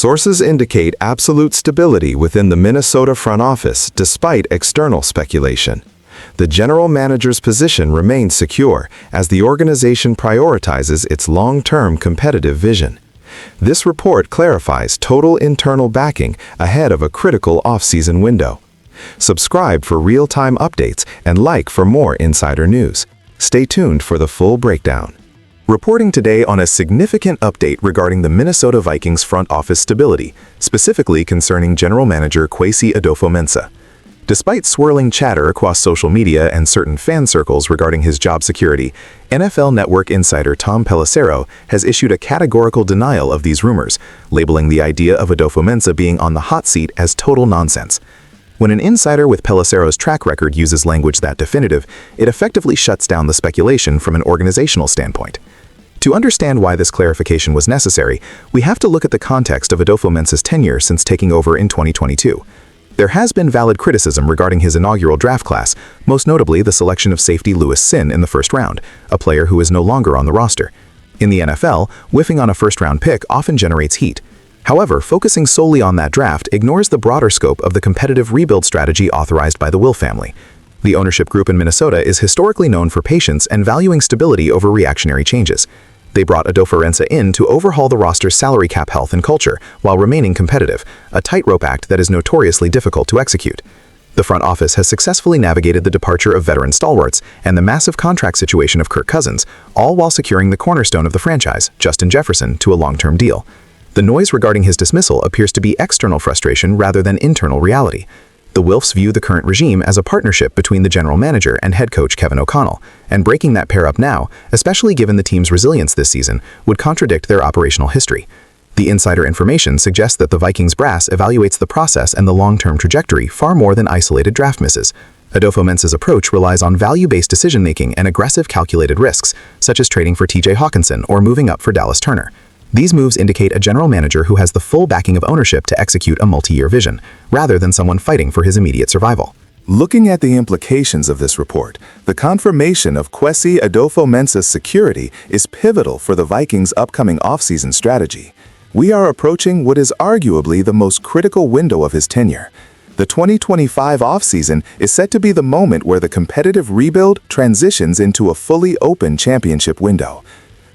Sources indicate absolute stability within the Minnesota front office despite external speculation. The general manager's position remains secure as the organization prioritizes its long-term competitive vision. This report clarifies total internal backing ahead of a critical off-season window. Subscribe for real-time updates and like for more insider news. Stay tuned for the full breakdown. Reporting today on a significant update regarding the Minnesota Vikings front office stability, specifically concerning General Manager Kwesi Adofo-Mensah. Despite swirling chatter across social media and certain fan circles regarding his job security, NFL Network insider Tom Pelissero has issued a categorical denial of these rumors, labeling the idea of Adofo-Mensah being on the hot seat as total nonsense. When an insider with Pelissero's track record uses language that definitive, it effectively shuts down the speculation from an organizational standpoint. To understand why this clarification was necessary, we have to look at the context of Adofo-Mensah's tenure since taking over in 2022. There has been valid criticism regarding his inaugural draft class, most notably the selection of safety Lewis Sin in the first round, a player who is no longer on the roster. In the NFL, whiffing on a first-round pick often generates heat. However, focusing solely on that draft ignores the broader scope of the competitive rebuild strategy authorized by the Will family. The ownership group in Minnesota is historically known for patience and valuing stability over reactionary changes. They brought Adofo-Mensah in to overhaul the roster's salary cap health and culture while remaining competitive, a tightrope act that is notoriously difficult to execute. The front office has successfully navigated the departure of veteran stalwarts and the massive contract situation of Kirk Cousins, all while securing the cornerstone of the franchise, Justin Jefferson, to a long-term deal. The noise regarding his dismissal appears to be external frustration rather than internal reality. The Wilfs view the current regime as a partnership between the general manager and head coach Kevin O'Connell, and breaking that pair up now, especially given the team's resilience this season, would contradict their operational history. The insider information suggests that the Vikings brass evaluates the process and the long-term trajectory far more than isolated draft misses. Adofo-Mensah's approach relies on value-based decision-making and aggressive calculated risks, such as trading for TJ Hawkinson or moving up for Dallas Turner. These moves indicate a general manager who has the full backing of ownership to execute a multi-year vision, rather than someone fighting for his immediate survival. Looking at the implications of this report, the confirmation of Kwesi Adofo-Mensah's security is pivotal for the Vikings' upcoming offseason strategy. We are approaching what is arguably the most critical window of his tenure. The 2025 offseason is set to be the moment where the competitive rebuild transitions into a fully open championship window.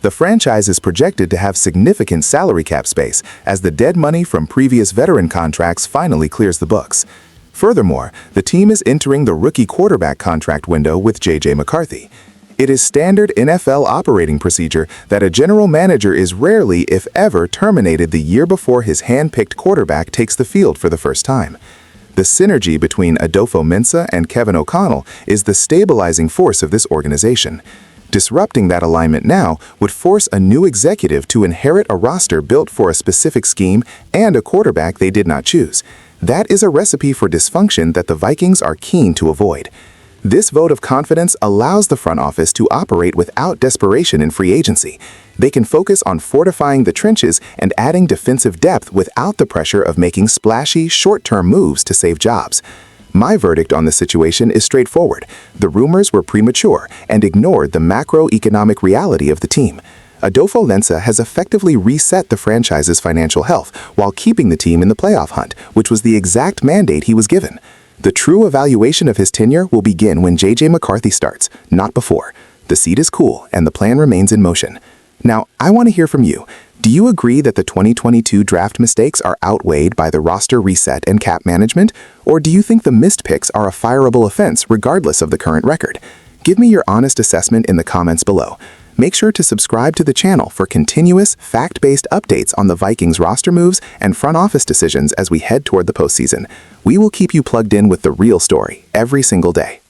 The franchise is projected to have significant salary cap space as the dead money from previous veteran contracts finally clears the books. Furthermore, the team is entering the rookie quarterback contract window with J.J. McCarthy. It is standard NFL operating procedure that a general manager is rarely, if ever, terminated the year before his hand-picked quarterback takes the field for the first time. The synergy between Adofo-Mensah and Kevin O'Connell is the stabilizing force of this organization. Disrupting that alignment now would force a new executive to inherit a roster built for a specific scheme and a quarterback they did not choose. That is a recipe for dysfunction that the Vikings are keen to avoid. This vote of confidence allows the front office to operate without desperation in free agency. They can focus on fortifying the trenches and adding defensive depth without the pressure of making splashy, short-term moves to save jobs. My verdict on the situation is straightforward. The rumors were premature and ignored the macroeconomic reality of the team. Adofo-Mensah has effectively reset the franchise's financial health while keeping the team in the playoff hunt, which was the exact mandate he was given. The true evaluation of his tenure will begin when J.J. McCarthy starts, not before. The seat is cool and the plan remains in motion. Now, I want to hear from you. Do you agree that the 2022 draft mistakes are outweighed by the roster reset and cap management? Or do you think the missed picks are a fireable offense regardless of the current record? Give me your honest assessment in the comments below. Make sure to subscribe to the channel for continuous, fact-based updates on the Vikings roster moves and front office decisions as we head toward the postseason. We will keep you plugged in with the real story every single day.